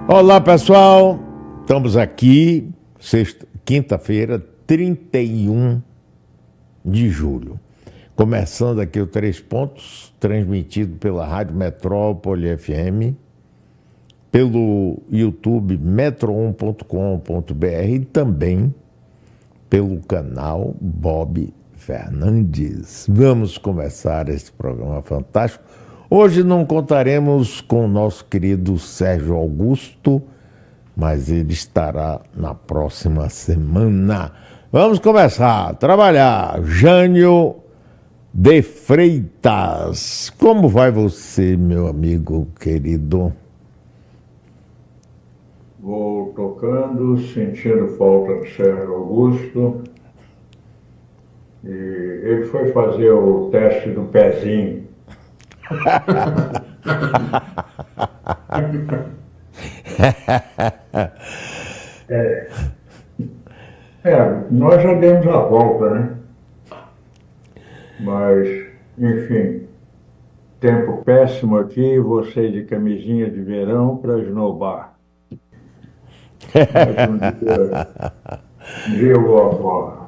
Olá, pessoal. Estamos aqui, quinta-feira, 31 de julho. Começando aqui o Três Pontos, transmitido pela Rádio Metrópole FM, pelo YouTube metro1.com.br e também pelo canal Bob Fernandes. Vamos começar esse programa fantástico. Hoje não contaremos com o nosso querido Sérgio Augusto, mas ele estará na próxima semana. Vamos começar a trabalhar. Jânio de Freitas. Como vai você, meu amigo querido? Vou tocando, sentindo falta do Sérgio Augusto. E ele foi fazer o teste do pezinho. Nós já demos a volta, né? Mas, enfim, tempo péssimo aqui, você de camisinha de verão para esnobar. Mas um dia eu vou agora.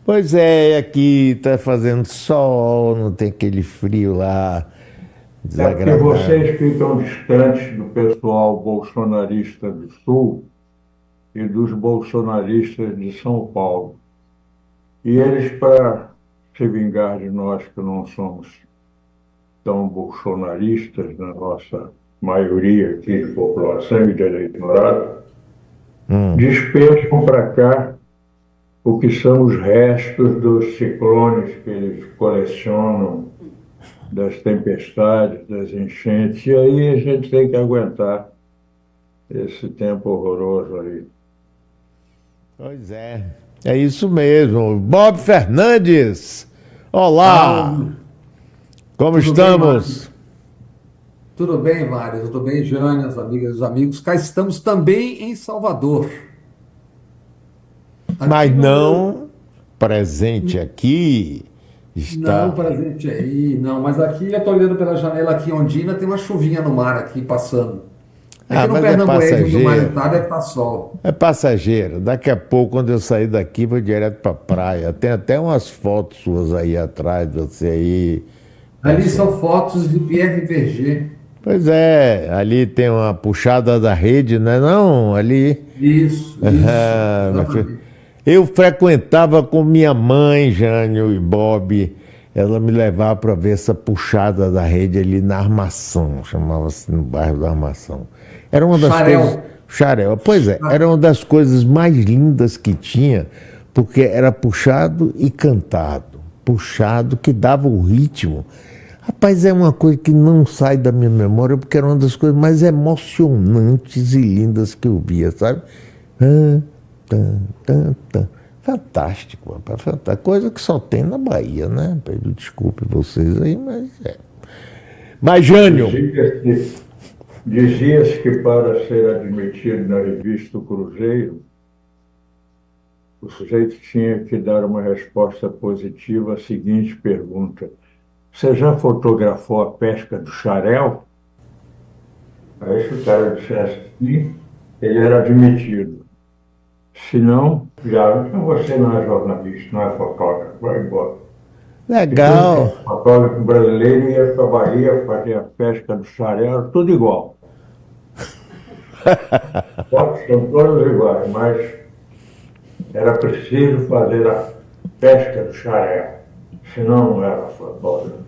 Pois é, aqui está fazendo sol, não tem aquele frio lá É porque desagradável. vocês ficam distantes do pessoal bolsonarista do Sul e dos bolsonaristas de São Paulo. E eles, para se vingar de nós que não somos tão bolsonaristas, na nossa maioria aqui de população e de eleitorado, despejam para cá o que são os restos dos ciclones que eles colecionam, das tempestades, das enchentes, e aí a gente tem que aguentar esse tempo horroroso aí. Pois é isso mesmo. Bob Fernandes, olá! Como estamos? Tudo bem, Mário? Tudo bem, Jânio, as amigas e os amigos? Cá estamos também em Salvador. Mas não presente aqui. Está... Não, presente aí, não. Mas aqui eu estou olhando pela janela aqui, Ondina, tem uma chuvinha no mar aqui passando. Aqui no mas Pernambués, onde o mar passageiro. está, deve estar sol. É passageiro. Daqui a pouco, quando eu sair daqui, vou direto para a praia. Tem até umas fotos suas aí atrás, você aí. Ali são fotos de Pierre Verger. Pois é, ali tem uma puxada da rede, não é não? Ali. Isso, exatamente. Eu frequentava com minha mãe, Jânio e Bob. Ela me levava para ver essa puxada da rede ali na Armação, chamava-se no bairro da Armação. Era uma das coisas. Xarel. Pois é, era uma das coisas mais lindas que tinha, porque era puxado e cantado. Puxado que dava o ritmo. Rapaz, é uma coisa que não sai da minha memória, porque era uma das coisas mais emocionantes e lindas que eu via, sabe? Fantástico, rapaz, fantástico. Coisa que só tem na Bahia, né? Desculpe vocês aí, mas é. Mas, Jânio... Dizia-se que para ser admitido na revista O Cruzeiro, o sujeito tinha que dar uma resposta positiva à seguinte pergunta: você já fotografou a pesca do xarel? Aí se o cara dissesse sim, ele era admitido. Se não, então você não é jornalista, não é fotógrafo, vai embora. Legal. O fotógrafo brasileiro ia para a Bahia fazer a pesca do xarel, tudo igual. Fotos são todas iguais, mas era preciso fazer a pesca do xarel, senão não era fotógrafo.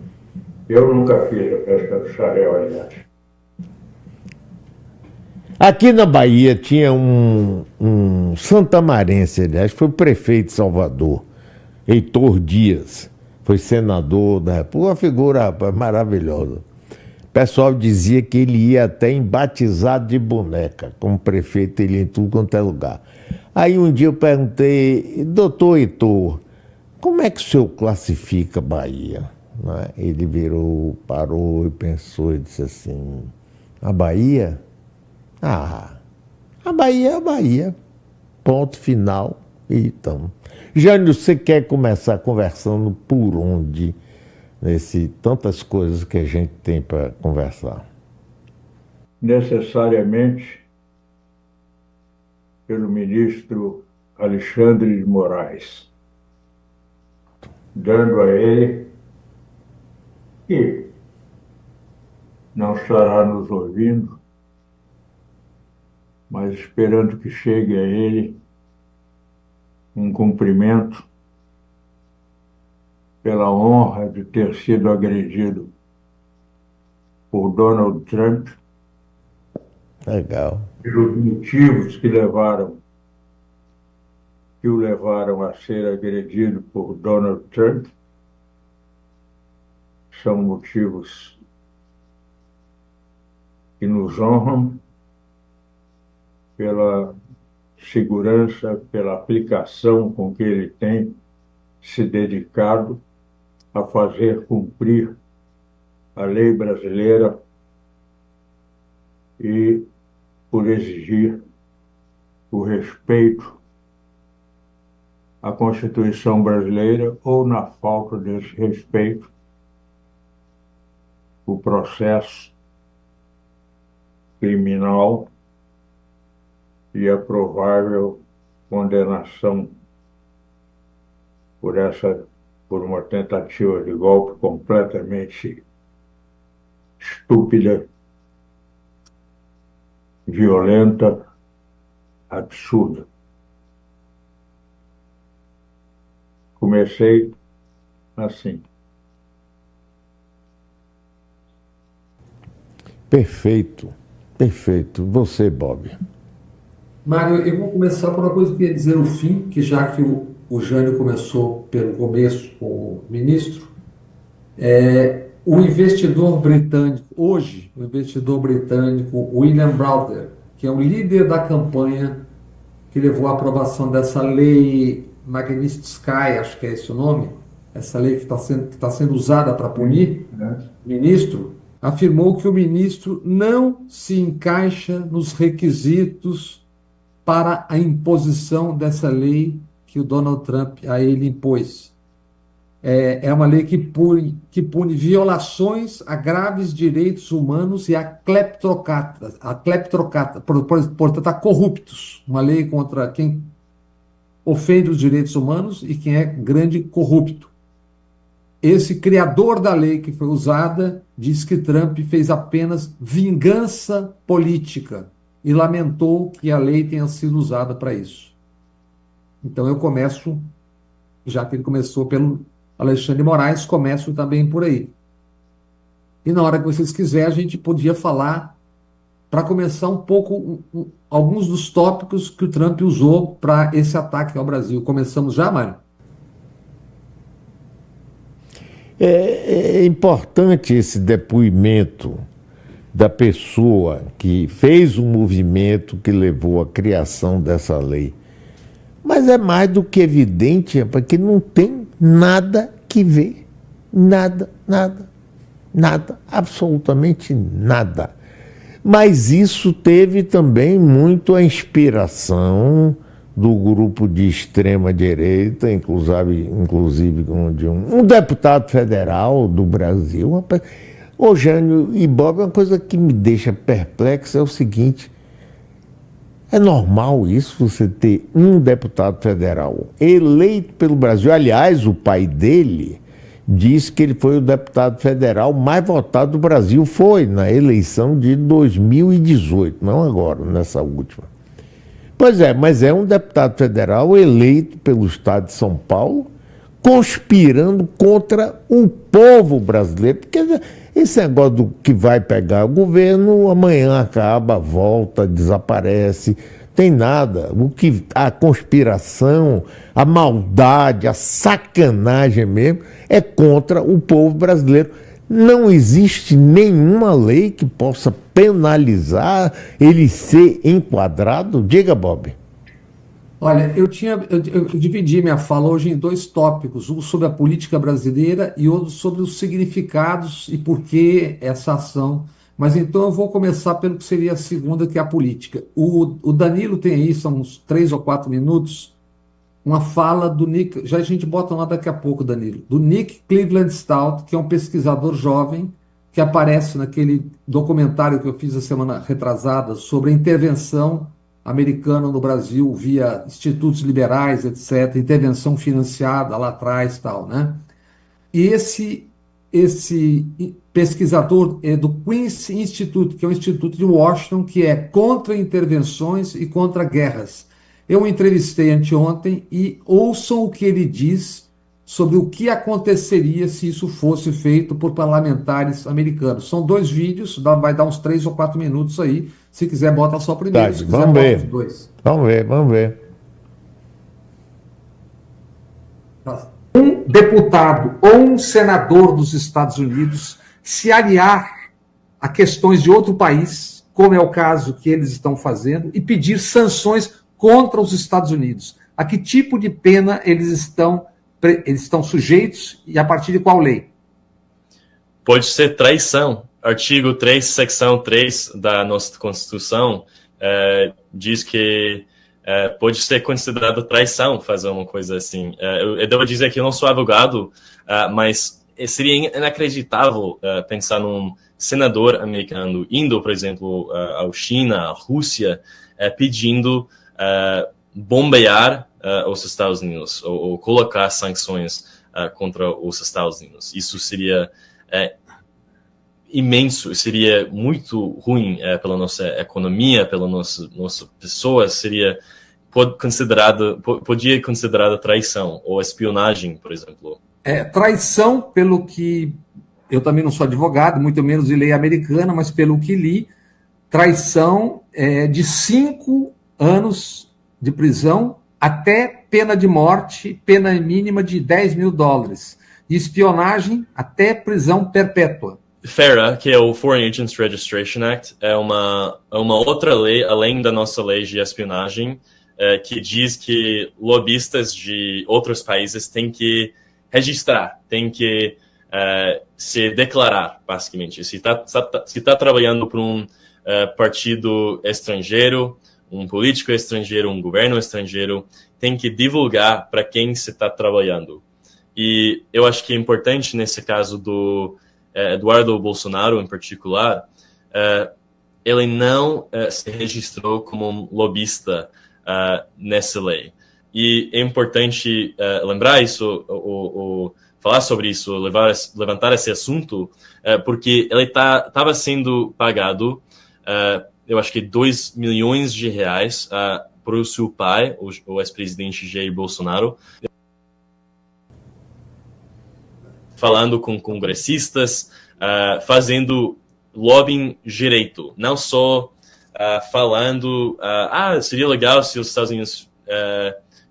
Eu nunca fiz a pesca do xarel, aliás. Aqui na Bahia tinha um santamarense, aliás, foi o prefeito de Salvador, Heitor Dias, foi senador da República, uma figura maravilhosa. O pessoal dizia que ele ia até em batizado de boneca, como prefeito ele ia em tudo quanto é lugar. Aí um dia eu perguntei, doutor Heitor, como é que o senhor classifica a Bahia? Né? Ele virou, parou e pensou e disse assim, a Bahia? A Bahia é a Bahia. Ponto final. Então, Jânio, você quer começar conversando por onde? nesse tantas coisas que a gente tem para conversar? Necessariamente pelo ministro Alexandre de Moraes, dando a ele, que não estará nos ouvindo, mas esperando que chegue a ele um cumprimento pela honra de ter sido agredido por Donald Trump, Legal. pelos motivos que o levaram a ser agredido por Donald Trump. São motivos que nos honram pela segurança, pela aplicação com que ele tem se dedicado a fazer cumprir a lei brasileira e por exigir o respeito à Constituição brasileira ou, na falta desse respeito, o processo criminal e a provável condenação por uma tentativa de golpe completamente estúpida, violenta, absurda. Comecei assim. Perfeito, perfeito. Você, Bob. Mário, eu vou começar por uma coisa que eu queria dizer no fim, que já que o Jânio começou pelo começo com o ministro, o investidor britânico, hoje, o investidor britânico William Browder, que é o líder da campanha que levou à aprovação dessa lei Magnitsky, acho que é esse o nome, essa lei que está sendo usada para punir o ministro, afirmou que o ministro não se encaixa nos requisitos para a imposição dessa lei que o Donald Trump a ele impôs. É uma lei que pune violações a graves direitos humanos e a cleptocrata, portanto, a corruptos. Uma lei contra quem ofende os direitos humanos e quem é grande corrupto. Esse criador da lei que foi usada diz que Trump fez apenas vingança política e lamentou que a lei tenha sido usada para isso. Então eu começo, já que ele começou pelo Alexandre de Moraes, começo também por aí. E na hora que vocês quiserem, a gente podia falar, para começar um pouco, alguns dos tópicos que o Trump usou para esse ataque ao Brasil. Começamos já, Mário? É importante esse depoimento da pessoa que fez o movimento que levou à criação dessa lei. Mas é mais do que evidente, porque não tem nada que ver. Nada, absolutamente nada. Mas isso teve também muito a inspiração do grupo de extrema-direita, inclusive de um deputado federal do Brasil. Ô, Jânio e Bob, uma coisa que me deixa perplexo é o seguinte: é normal isso, você ter um deputado federal eleito pelo Brasil? Aliás, o pai dele disse que ele foi o deputado federal mais votado do Brasil, foi na eleição de 2018, não agora, nessa última. Pois é, mas é um deputado federal eleito pelo estado de São Paulo, conspirando contra o povo brasileiro, porque esse negócio do que vai pegar o governo, amanhã acaba, volta, desaparece, tem nada. A conspiração, a maldade, a sacanagem mesmo é contra o povo brasileiro. Não existe nenhuma lei que possa penalizar ele ser enquadrado. Diga, Bob. Olha, eu dividi minha fala hoje em dois tópicos, um sobre a política brasileira e outro sobre os significados e por que essa ação. Mas então eu vou começar pelo que seria a segunda, que é a política. O Danilo tem aí, são uns 3 ou 4 minutos, uma fala do Nick, já a gente bota lá daqui a pouco, Danilo, do Nick Cleveland Stout, que é um pesquisador jovem, que aparece naquele documentário que eu fiz a semana retrasada sobre a intervenção americana no Brasil via institutos liberais, etc., intervenção financiada lá atrás, tal, né? E esse pesquisador é do Queen's Institute, que é um instituto de Washington, que é contra intervenções e contra guerras. Eu o entrevistei anteontem e ouçam o que ele diz sobre o que aconteceria se isso fosse feito por parlamentares americanos. São 2 vídeos, vai dar uns 3 ou 4 minutos aí. Se quiser, bota só o primeiro, Tá, se quiser, vamos bota ver. os 2. Vamos ver, vamos ver. Um deputado ou um senador dos Estados Unidos se aliar a questões de outro país, como é o caso que eles estão fazendo, e pedir sanções contra os Estados Unidos. A que tipo de pena eles estão sujeitos e a partir de qual lei? Pode ser traição. Artigo 3, secção 3 da nossa Constituição diz que pode ser considerado traição fazer uma coisa assim. Eu devo dizer que eu não sou advogado, mas seria inacreditável pensar num senador americano indo, por exemplo, à China, à Rússia, pedindo bombear os Estados Unidos ou colocar sanções contra os Estados Unidos. Isso seria imenso, seria muito ruim pela nossa economia, pela nossa pessoas, podia considerada traição ou espionagem, por exemplo. Traição, pelo que eu também não sou advogado, muito menos de lei americana, mas pelo que li, traição é de 5 anos de prisão até pena de morte, pena mínima de $10 mil. E espionagem até prisão perpétua. FARA, que é o Foreign Agents Registration Act, é uma outra lei, além da nossa lei de espionagem, que diz que lobistas de outros países têm que registrar, têm que se declarar, basicamente. Se está trabalhando para um partido estrangeiro, um político estrangeiro, um governo estrangeiro, tem que divulgar para quem se está trabalhando. E eu acho que é importante, nesse caso do Eduardo Bolsonaro, em particular, ele não se registrou como um lobista nessa lei. E é importante lembrar isso, falar sobre isso, levantar esse assunto, porque ele estava sendo pagado, eu acho que R$2 milhões para o seu pai, o ex-presidente Jair Bolsonaro, falando com congressistas, fazendo lobbying direito, não só falando, seria legal se os Estados Unidos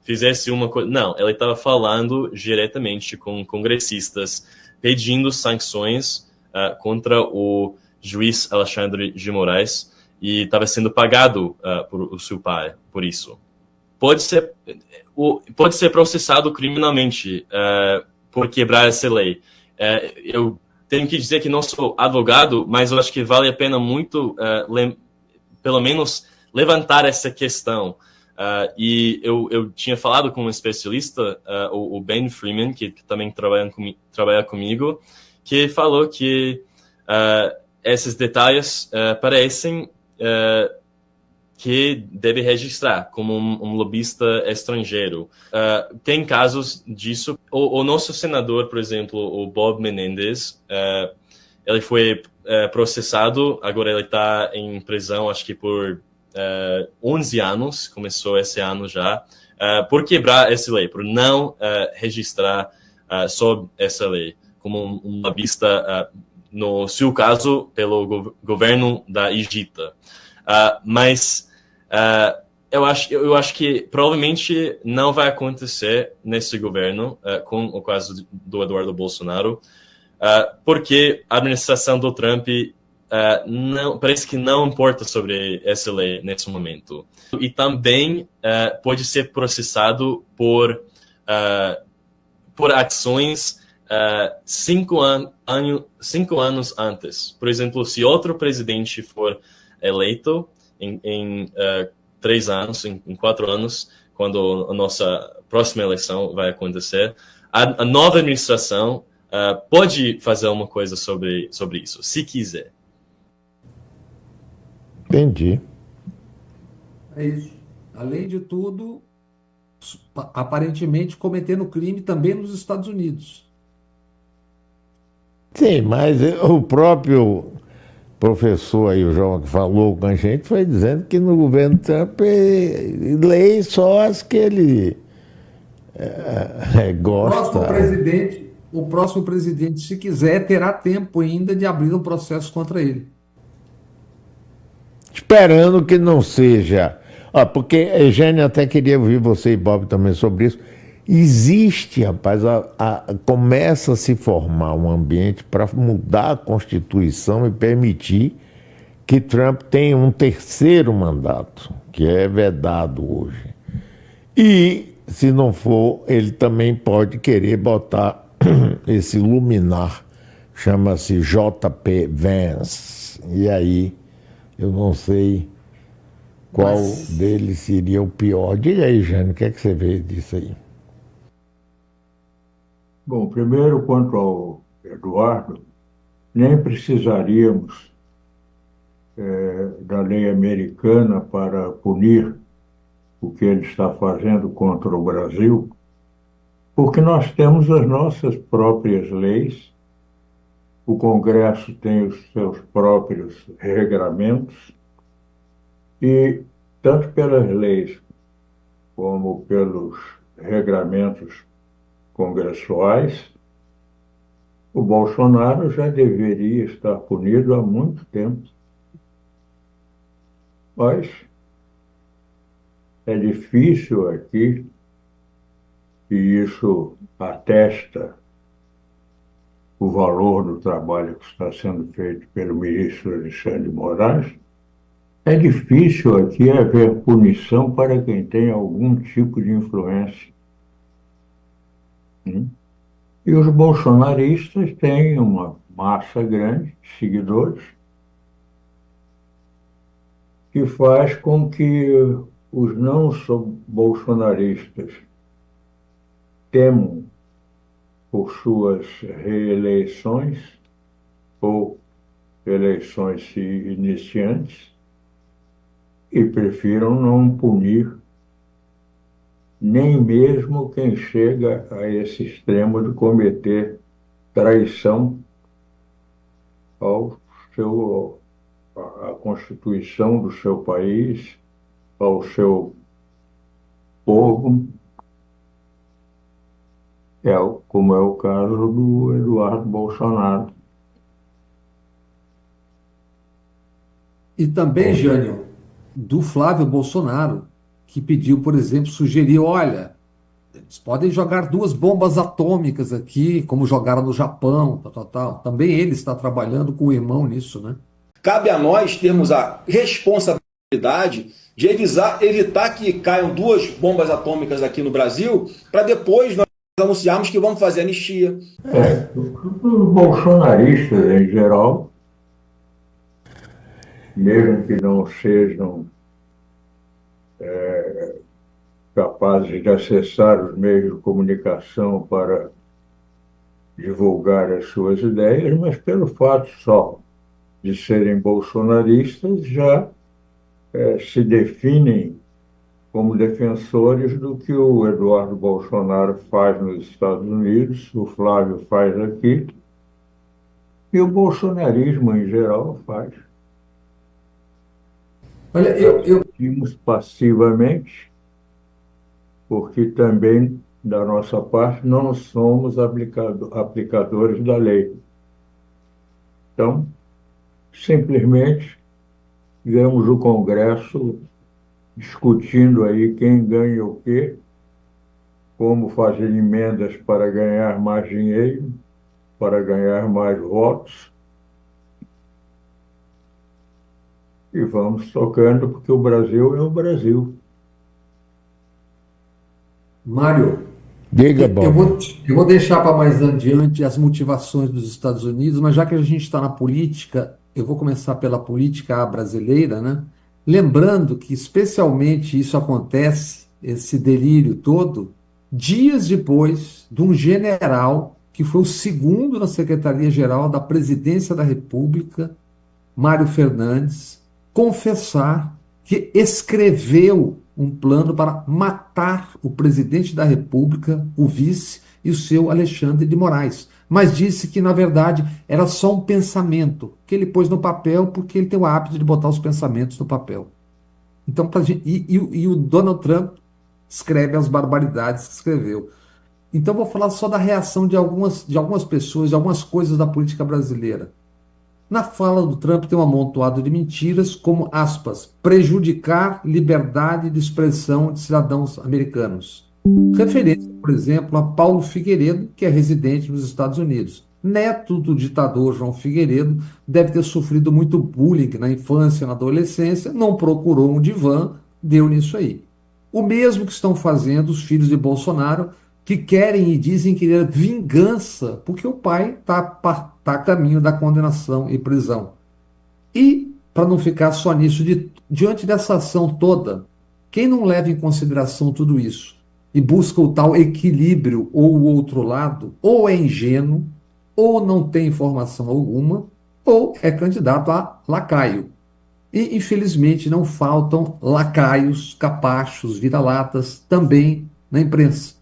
fizesse uma coisa. Não, ele estava falando diretamente com congressistas, pedindo sanções contra o juiz Alexandre de Moraes, e estava sendo pagado por o seu pai por isso. Pode ser processado criminalmente por quebrar essa lei. Eu tenho que dizer que não sou advogado, mas eu acho que vale a pena muito, pelo menos, levantar essa questão. E eu tinha falado com um especialista, o Ben Freeman, que também trabalha comigo, que falou que esses detalhes parecem que deve registrar como um lobista estrangeiro. Tem casos disso. O nosso senador, por exemplo, o Bob Menendez, ele foi processado, agora ele está em prisão, acho que por 11 anos, começou esse ano já, por quebrar essa lei, por não registrar sob essa lei, como um lobista, no seu caso, pelo governo da Egito. Mas eu acho que provavelmente não vai acontecer nesse governo, com o caso do Eduardo Bolsonaro, porque a administração do Trump parece que não importa sobre essa lei nesse momento. E também pode ser processado por ações 5 anos antes. Por exemplo, se outro presidente for eleito em 3 anos, em 4 anos, quando a nossa próxima eleição vai acontecer, a nova administração pode fazer uma coisa sobre isso, se quiser. Entendi. É isso. Além de tudo, aparentemente cometendo crime também nos Estados Unidos. Sim, mas o próprio professor aí, o João, que falou com a gente, foi dizendo que no governo Trump lei só as que ele gosta. O próximo presidente, se quiser, terá tempo ainda de abrir um processo contra ele. Esperando que não seja. Porque Eugênio até queria ouvir você e Bob também sobre isso. Existe, rapaz, começa a se formar um ambiente para mudar a Constituição e permitir que Trump tenha um terceiro mandato, que é vedado hoje. E, se não for, ele também pode querer botar esse luminar, chama-se JP Vance. E aí, eu não sei qual deles seria o pior. Diga aí, Jânio, o que é que você vê disso aí? Bom, primeiro, quanto ao Eduardo, nem precisaríamos da lei americana para punir o que ele está fazendo contra o Brasil, porque nós temos as nossas próprias leis, o Congresso tem os seus próprios regramentos, e tanto pelas leis como pelos regramentos congressuais, o Bolsonaro já deveria estar punido há muito tempo. Mas é difícil aqui, e isso atesta o valor do trabalho que está sendo feito pelo ministro Alexandre de Moraes, é difícil aqui haver punição para quem tem algum tipo de influência. E os bolsonaristas têm uma massa grande de seguidores que faz com que os não bolsonaristas temam por suas reeleições ou eleições iniciantes e prefiram não punir nem mesmo quem chega a esse extremo de cometer traição à Constituição do seu país, ao seu povo, como é o caso do Eduardo Bolsonaro. E também, Jânio, do Flávio Bolsonaro, que pediu, por exemplo, sugeriu, olha, eles podem jogar 2 bombas atômicas aqui, como jogaram no Japão, tal. Também ele está trabalhando com o irmão nisso, né? Cabe a nós termos a responsabilidade de evitar que caiam 2 bombas atômicas aqui no Brasil, para depois nós anunciarmos que vamos fazer anistia. Os bolsonaristas, em geral, mesmo que não sejam capazes de acessar os meios de comunicação para divulgar as suas ideias, mas pelo fato só de serem bolsonaristas, já se definem como defensores do que o Eduardo Bolsonaro faz nos Estados Unidos, o Flávio faz aqui, e o bolsonarismo, em geral, faz. Olha, eu Assistimos passivamente, porque também, da nossa parte, não somos aplicadores da lei. Então, simplesmente, vemos o Congresso discutindo aí quem ganha o quê, como fazer emendas para ganhar mais dinheiro, para ganhar mais votos. E vamos tocando, porque o Brasil é o Brasil. Mário, Diga, Bob. eu vou deixar para mais adiante as motivações dos Estados Unidos, mas já que a gente está na política, eu vou começar pela política brasileira, né? Lembrando que especialmente isso acontece, esse delírio todo, dias depois de um general que foi o segundo na Secretaria-Geral da Presidência da República, Mário Fernandes, confessar que escreveu um plano para matar o presidente da República, o vice e o seu Alexandre de Moraes. Mas disse que, na verdade, era só um pensamento que ele pôs no papel porque ele tem o hábito de botar os pensamentos no papel. Então, e o Donald Trump escreve as barbaridades que escreveu. Então, vou falar só da reação de algumas pessoas, de algumas coisas da política brasileira. Na fala do Trump tem um amontoado de mentiras, como, aspas, prejudicar liberdade de expressão de cidadãos americanos. Referência, por exemplo, a Paulo Figueiredo, que é residente nos Estados Unidos. Neto do ditador João Figueiredo, deve ter sofrido muito bullying na infância e na adolescência, não procurou um divã, deu nisso aí. O mesmo que estão fazendo os filhos de Bolsonaro, que querem e dizem querer vingança, porque o pai está a caminho da condenação e prisão. E, para não ficar só nisso, diante dessa ação toda, quem não leva em consideração tudo isso e busca o tal equilíbrio ou o outro lado, ou é ingênuo, ou não tem informação alguma, ou é candidato a lacaio. E, infelizmente, não faltam lacaios, capachos, vira-latas também na imprensa.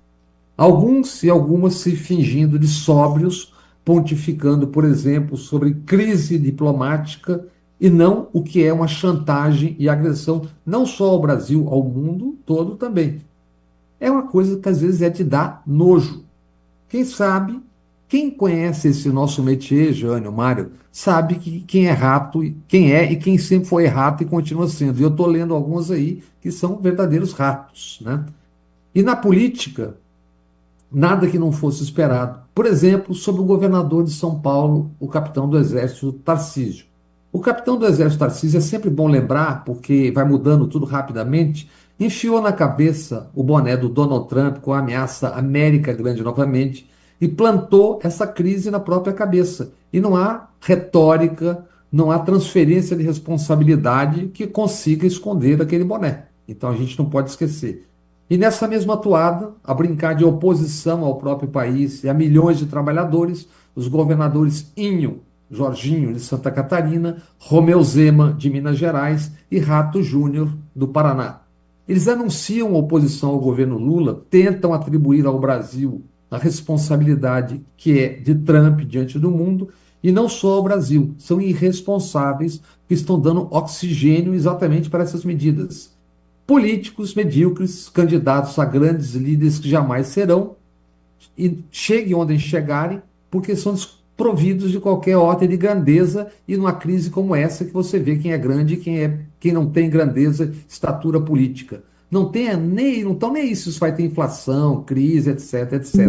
Alguns e algumas se fingindo de sóbrios, pontificando, por exemplo, sobre crise diplomática e não o que é uma chantagem e agressão, não só ao Brasil, ao mundo todo também. É uma coisa que às vezes é de dar nojo. Quem sabe, quem conhece esse nosso métier, Jânio, Mário, sabe que quem é rato, quem é e quem sempre foi rato e continua sendo. E eu estou lendo alguns aí que são verdadeiros ratos, né? E na política, nada que não fosse esperado. Por exemplo, sobre o governador de São Paulo, o capitão do Exército Tarcísio. O capitão do Exército Tarcísio é sempre bom lembrar, porque vai mudando tudo rapidamente, enfiou na cabeça o boné do Donald Trump com a ameaça América Grande novamente e plantou essa crise na própria cabeça. E não há retórica, não há transferência de responsabilidade que consiga esconder aquele boné. Então a gente não pode esquecer. E nessa mesma atuada, a brincar de oposição ao próprio país e a milhões de trabalhadores, os governadores Inho, Jorginho de Santa Catarina, Romeu Zema de Minas Gerais e Rato Júnior do Paraná. Eles anunciam oposição ao governo Lula, tentam atribuir ao Brasil a responsabilidade que é de Trump diante do mundo, e não só ao Brasil, são irresponsáveis que estão dando oxigênio exatamente para essas medidas. Políticos medíocres, candidatos a grandes líderes que jamais serão, e cheguem onde chegarem, porque são desprovidos de qualquer ordem de grandeza, e numa crise como essa que você vê quem é grande e quem não tem grandeza, estatura política. Não estão nem isso, se vai ter inflação, crise, etc, etc.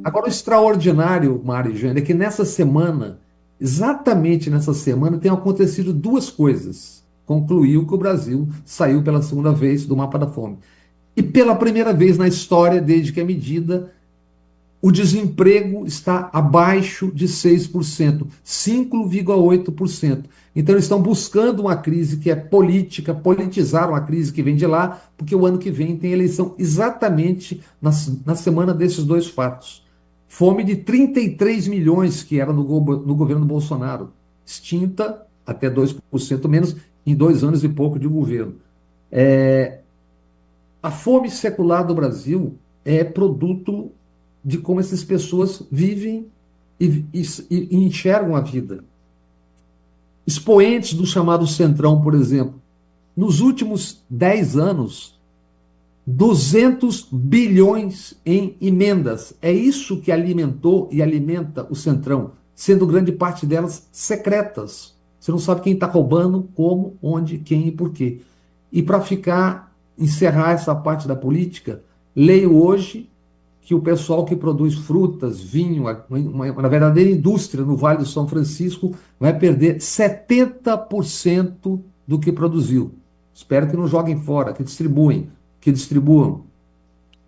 Agora, o extraordinário, Mário e Jânio, é que nessa semana, exatamente nessa semana, tem acontecido duas coisas. Concluiu que o Brasil saiu pela segunda vez do mapa da fome. E pela primeira vez na história, desde que é medida, o desemprego está abaixo de 6%, 5,8%. Então eles estão buscando uma crise que é política, politizaram a crise que vem de lá, porque o ano que vem tem eleição exatamente na semana desses dois fatos. Fome de 33 milhões que era no governo Bolsonaro, extinta até 2% menos em 2 anos e pouco de governo. A fome secular do Brasil é produto de como essas pessoas vivem e enxergam a vida. Expoentes do chamado Centrão, por exemplo, nos últimos 10 anos, 200 bilhões em emendas. É isso que alimentou e alimenta o Centrão, sendo grande parte delas secretas. Você não sabe quem está roubando, como, onde, quem e por quê. E para encerrar essa parte da política, leio hoje que o pessoal que produz frutas, vinho, uma verdadeira indústria no Vale do São Francisco, vai perder 70% do que produziu. Espero que não joguem fora, que distribuam.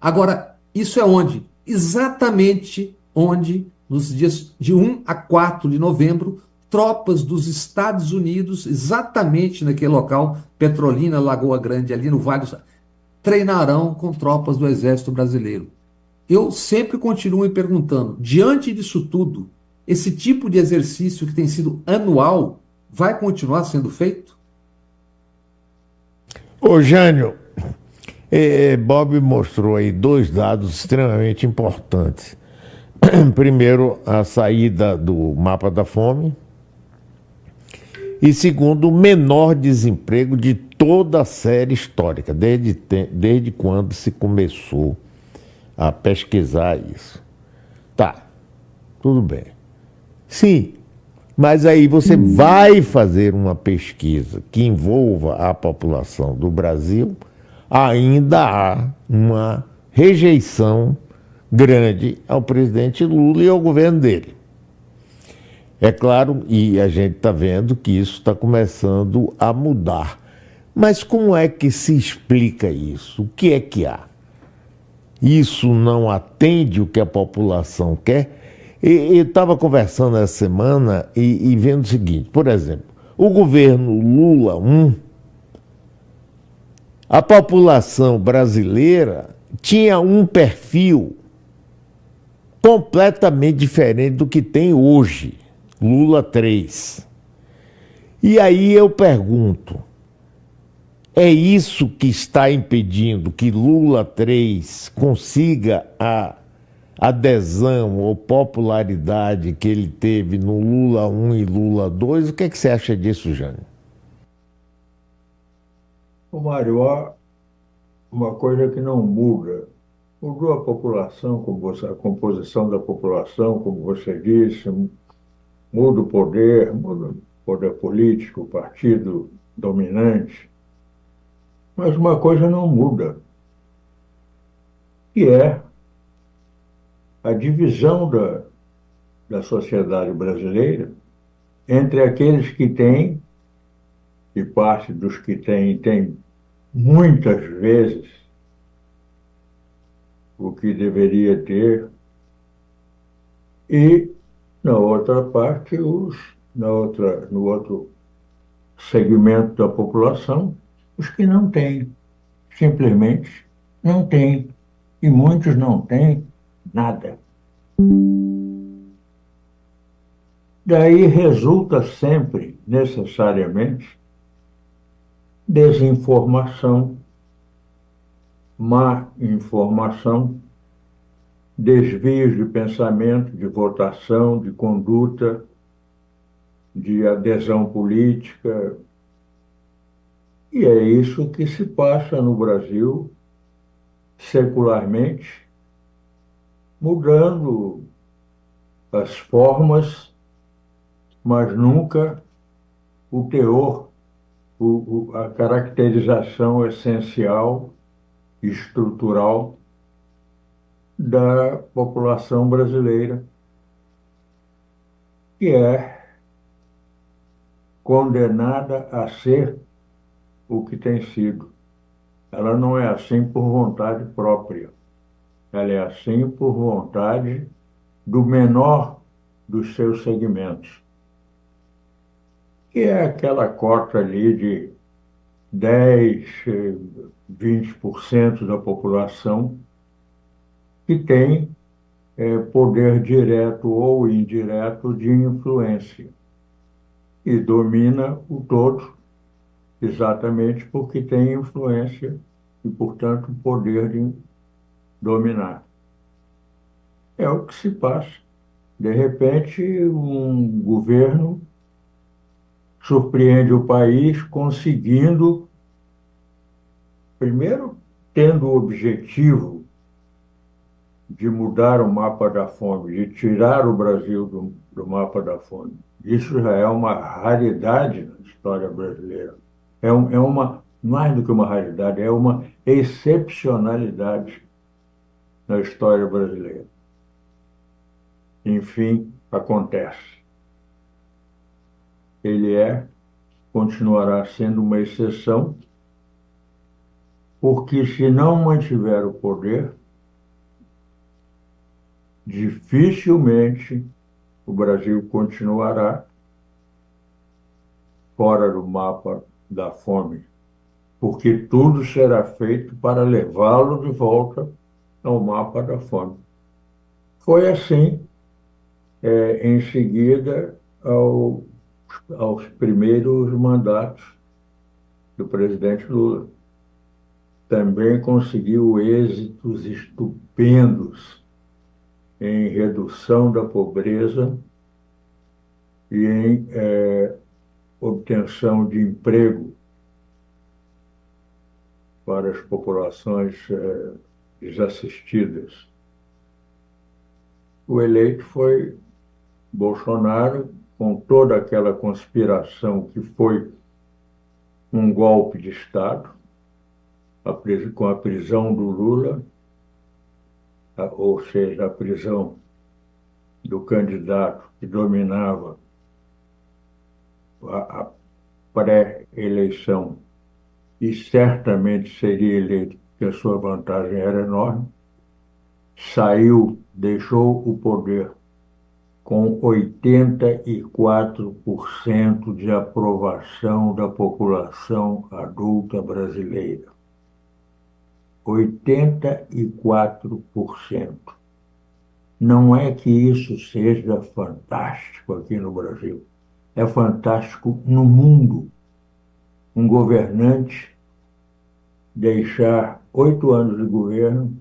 Agora, isso é onde? Exatamente onde, nos dias de 1 a 4 de novembro, tropas dos Estados Unidos, exatamente naquele local, Petrolina, Lagoa Grande, ali no Vale do São, treinarão com tropas do Exército Brasileiro. eu sempre continuo me perguntando, diante disso tudo, esse tipo de exercício que tem sido anual vai continuar sendo feito? Ô, Jânio, Bob mostrou aí dois dados extremamente importantes. Primeiro, a saída do mapa da fome. E segundo, o menor desemprego de toda a série histórica, desde quando se começou a pesquisar isso. Tá, tudo bem. Sim, mas aí você vai fazer uma pesquisa que envolva a população do Brasil, ainda há uma rejeição grande ao presidente Lula e ao governo dele. É claro, e a gente está vendo que isso está começando a mudar. Mas como é que se explica isso? O que é que há? Isso não atende o que a população quer? Eu estava conversando essa semana e vendo o seguinte, por exemplo, o governo Lula 1, a população brasileira tinha um perfil completamente diferente do que tem hoje. Lula 3. E aí eu pergunto, é isso que está impedindo que Lula 3 consiga a adesão ou popularidade que ele teve no Lula 1 e Lula 2? O que é que você acha disso, Jânio? Ô, Mário, há uma coisa que não muda. Mudou a população, a composição da população, como você disse, muda o poder político, o partido dominante, mas uma coisa não muda, que é a divisão da sociedade brasileira entre aqueles que têm, e parte dos que têm, tem muitas vezes o que deveria ter, e na outra parte, no outro segmento da população, os que não têm, simplesmente não têm, e muitos não têm nada. Daí resulta sempre, necessariamente, desinformação, má informação, desvios de pensamento, de votação, de conduta, de adesão política. E é isso que se passa no Brasil, secularmente, mudando as formas, mas nunca o teor, a caracterização essencial, estrutural da população brasileira, que é condenada a ser o que tem sido. Ela não é assim por vontade própria. Ela é assim por vontade do menor dos seus segmentos, que é aquela cota ali de 10, 20% da população que tem poder direto ou indireto de influência e domina o todo, exatamente porque tem influência e, portanto, poder de dominar. É o que se passa. De repente, um governo surpreende o país conseguindo, primeiro, tendo o objetivo de mudar o mapa da fome, de tirar o Brasil do mapa da fome. Isso já é uma raridade na história brasileira. É uma, mais do que uma raridade, é uma excepcionalidade na história brasileira. Enfim, acontece. Ele continuará sendo uma exceção, porque se não mantiver o poder, dificilmente o Brasil continuará fora do mapa da fome, porque tudo será feito para levá-lo de volta ao mapa da fome. Foi assim, em seguida, aos primeiros mandatos do presidente Lula. Também conseguiu êxitos estupendos em redução da pobreza e em obtenção de emprego para as populações desassistidas. O eleito foi Bolsonaro, com toda aquela conspiração que foi um golpe de Estado, com a prisão do Lula, ou seja, a prisão do candidato que dominava a pré-eleição e certamente seria eleito, porque a sua vantagem era enorme, saiu, deixou o poder com 84% de aprovação da população adulta brasileira. 84%. Não é que isso seja fantástico aqui no Brasil, é fantástico no mundo. Um governante deixar 8 anos de governo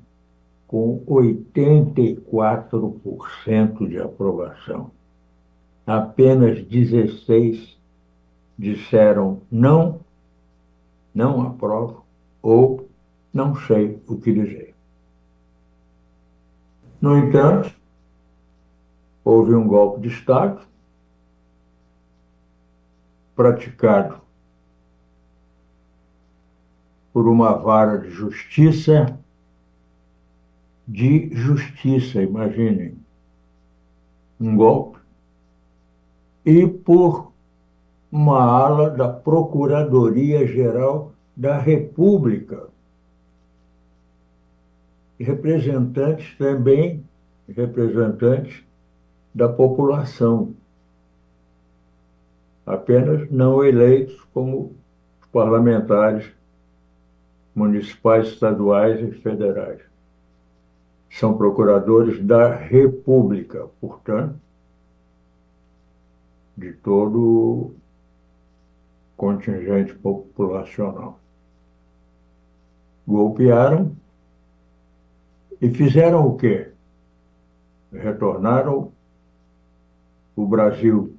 com 84% de aprovação. Apenas 16 disseram não, não aprovo ou não sei o que dizer. No entanto, houve um golpe de Estado praticado por uma vara de justiça, imaginem, um golpe, e por uma ala da Procuradoria-Geral da República, representantes da população, apenas não eleitos como parlamentares municipais, estaduais e federais. São procuradores da República, portanto, de todo o contingente populacional. Golpearam e fizeram o quê? Retornaram o Brasil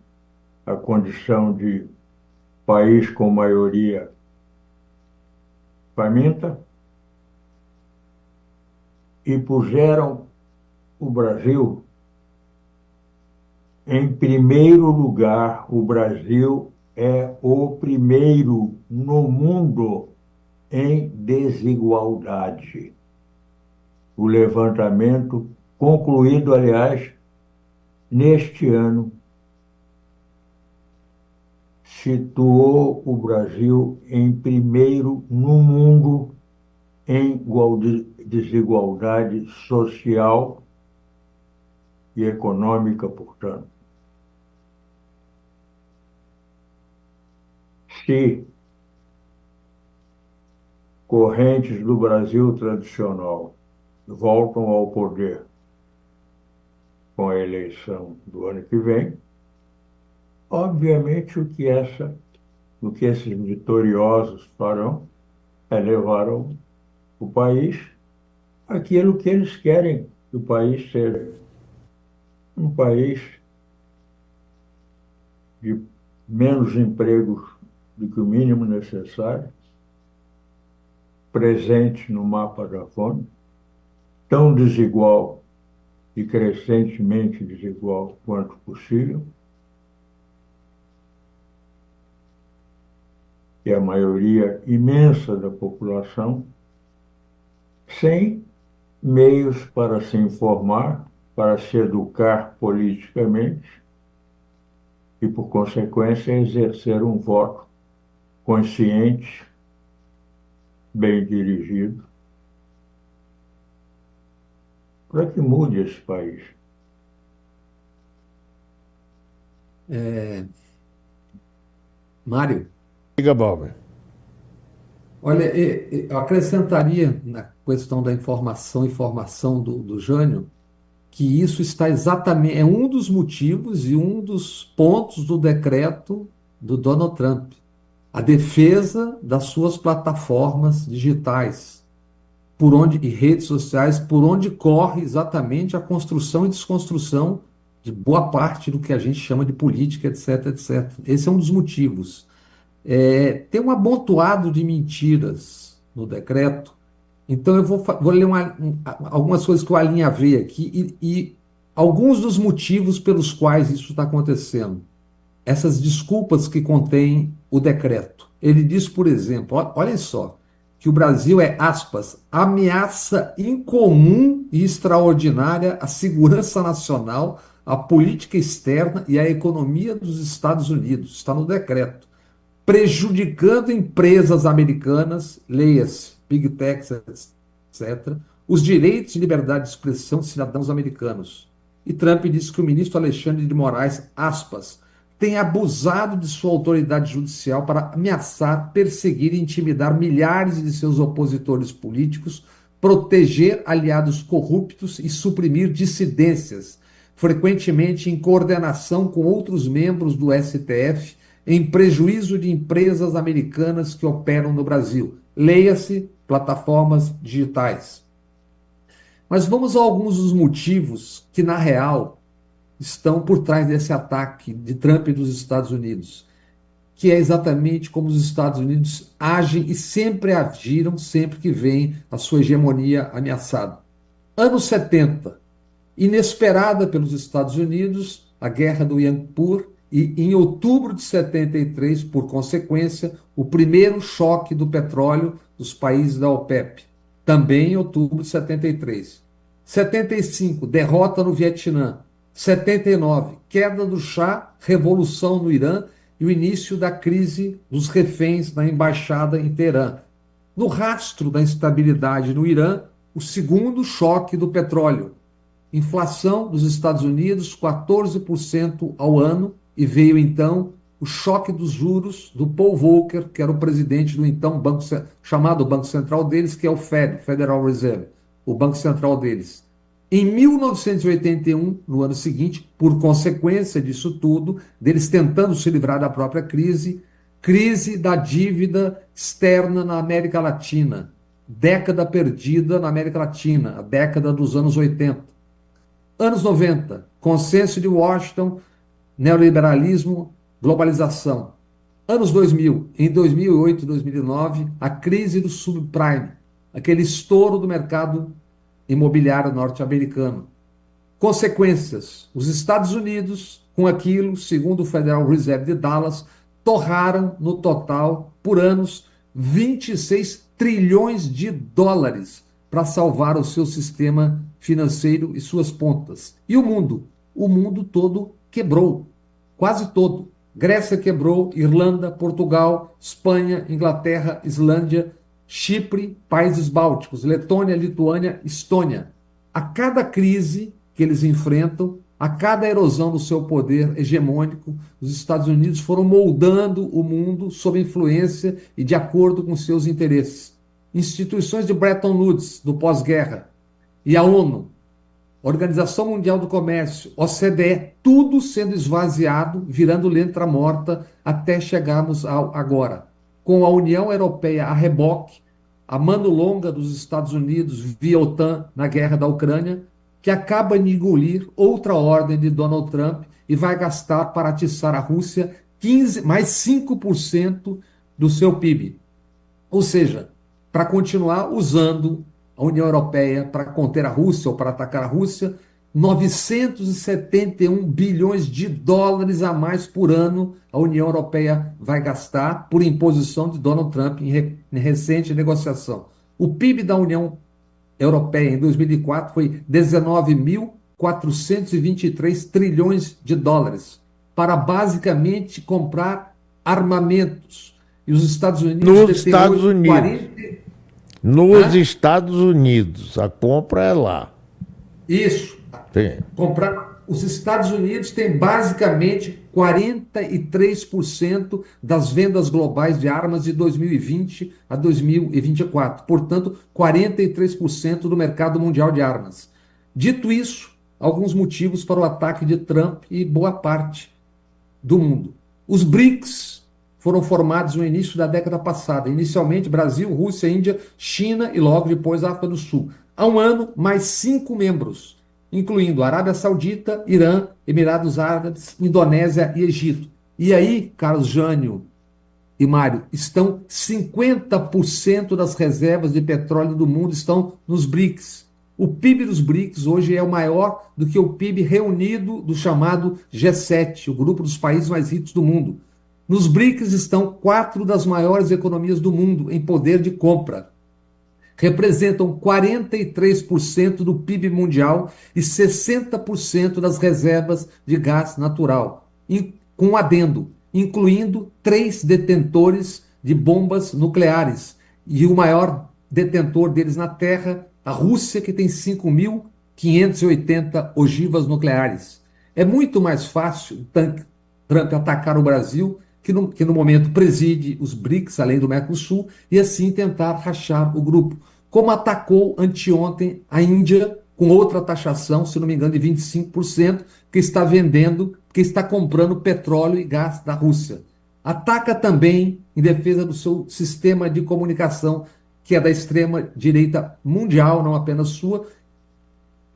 à condição de país com maioria faminta e puseram o Brasil em primeiro lugar. O Brasil é o primeiro no mundo em desigualdade. O levantamento, concluído, aliás, neste ano, situou o Brasil em primeiro no mundo em desigualdade social e econômica, portanto. Se correntes do Brasil tradicional voltam ao poder com a eleição do ano que vem, obviamente o que esses vitoriosos farão é levar o país aquilo que eles querem que o país seja. Um país de menos empregos do que o mínimo necessário, presente no mapa da fome, tão desigual e crescentemente desigual quanto possível, e a maioria imensa da população, sem meios para se informar, para se educar politicamente e, por consequência, exercer um voto consciente, bem dirigido, para que mude esse país. Mário, Diga, Balber. Olha, eu acrescentaria na questão da informação do Jânio, que isso está exatamente, é um dos motivos e um dos pontos do decreto do Donald Trump, a defesa das suas plataformas digitais, por onde e redes sociais, por onde corre exatamente a construção e desconstrução de boa parte do que a gente chama de política, etc, etc. Esse é um dos motivos. Tem um amontoado de mentiras no decreto, então eu vou ler algumas coisas que eu alinhavei aqui e alguns dos motivos pelos quais isso está acontecendo. Essas desculpas que contém o decreto. Ele diz, por exemplo, olhem só, que o Brasil é, aspas, ameaça incomum e extraordinária à segurança nacional, à política externa e à economia dos Estados Unidos. Está no decreto. Prejudicando empresas americanas, leia-se, Big Techs, etc., os direitos e liberdade de expressão de cidadãos americanos. E Trump disse que o ministro Alexandre de Moraes, aspas, tem abusado de sua autoridade judicial para ameaçar, perseguir e intimidar milhares de seus opositores políticos, proteger aliados corruptos e suprimir dissidências, frequentemente em coordenação com outros membros do STF, em prejuízo de empresas americanas que operam no Brasil. Leia-se plataformas digitais. Mas vamos a alguns dos motivos que, na real, estão por trás desse ataque de Trump e dos Estados Unidos, que é exatamente como os Estados Unidos agem e sempre agiram, sempre que vem a sua hegemonia ameaçada. Anos 70, inesperada pelos Estados Unidos, a guerra do Yom Kippur, e em outubro de 73, por consequência, o primeiro choque do petróleo dos países da OPEP, também em outubro de 73. 75, derrota no Vietnã. 79, queda do Shah, revolução no Irã e o início da crise dos reféns na embaixada em Teherã. No rastro da instabilidade no Irã, o segundo choque do petróleo. Inflação dos Estados Unidos, 14% ao ano, e veio então o choque dos juros do Paul Volcker, que era o presidente do então banco, chamado Banco Central deles, que é o Fed, Federal Reserve, o Banco Central deles. Em 1981, no ano seguinte, por consequência disso tudo, deles tentando se livrar da própria crise, crise da dívida externa na América Latina, década perdida na América Latina, a década dos anos 80. Anos 90, consenso de Washington, neoliberalismo, globalização. Anos 2000, em 2008 e 2009, a crise do subprime, aquele estouro do mercado imobiliário norte-americano. Consequências, os Estados Unidos, com aquilo, segundo o Federal Reserve de Dallas, torraram no total, por anos, 26 trilhões de dólares para salvar o seu sistema financeiro e suas pontas. E o mundo? O mundo todo quebrou, quase todo. Grécia quebrou, Irlanda, Portugal, Espanha, Inglaterra, Islândia, Chipre, países bálticos, Letônia, Lituânia, Estônia. A cada crise que eles enfrentam, a cada erosão do seu poder hegemônico, os Estados Unidos foram moldando o mundo sob influência e de acordo com seus interesses. Instituições de Bretton Woods, do pós-guerra, e a ONU, Organização Mundial do Comércio, OCDE, tudo sendo esvaziado, virando letra morta, até chegarmos ao agora. Com a União Europeia a reboque, a mano longa dos Estados Unidos via OTAN na guerra da Ucrânia, que acaba de engolir outra ordem de Donald Trump e vai gastar para atiçar a Rússia mais 5% do seu PIB. Ou seja, para continuar usando a União Europeia para conter a Rússia ou para atacar a Rússia, 971 bilhões de dólares a mais por ano a União Europeia vai gastar por imposição de Donald Trump em recente negociação. O PIB da União Europeia em 2004 foi 19.423 trilhões de dólares para basicamente comprar armamentos. E os Estados Unidos... Nos Estados Unidos. Nos Estados Unidos. A compra é lá. Isso. Sim. Comprar os Estados Unidos têm basicamente 43% das vendas globais de armas de 2020 a 2024. Portanto, 43% do mercado mundial de armas. Dito isso, alguns motivos para o ataque de Trump e boa parte do mundo. Os BRICS foram formados no início da década passada. Inicialmente, Brasil, Rússia, Índia, China e logo depois África do Sul. Há um ano, mais 5 membros, incluindo Arábia Saudita, Irã, Emirados Árabes, Indonésia e Egito. E aí, Carlos Jânio e Mário, estão 50% das reservas de petróleo do mundo estão nos BRICS. O PIB dos BRICS hoje é o maior do que o PIB reunido do chamado G7, o grupo dos países mais ricos do mundo. Nos BRICS estão 4 das maiores economias do mundo em poder de compra. Representam 43% do PIB mundial e 60% das reservas de gás natural, com um adendo, incluindo 3 detentores de bombas nucleares, e o maior detentor deles na Terra, a Rússia, que tem 5.580 ogivas nucleares. É muito mais fácil Trump atacar o Brasil, que no momento preside os BRICS, além do Mercosul, e assim tentar rachar o grupo. Como atacou anteontem a Índia, com outra taxação, se não me engano, de 25%, que está vendendo, que está comprando petróleo e gás da Rússia. Ataca também em defesa do seu sistema de comunicação, que é da extrema-direita mundial, não apenas sua,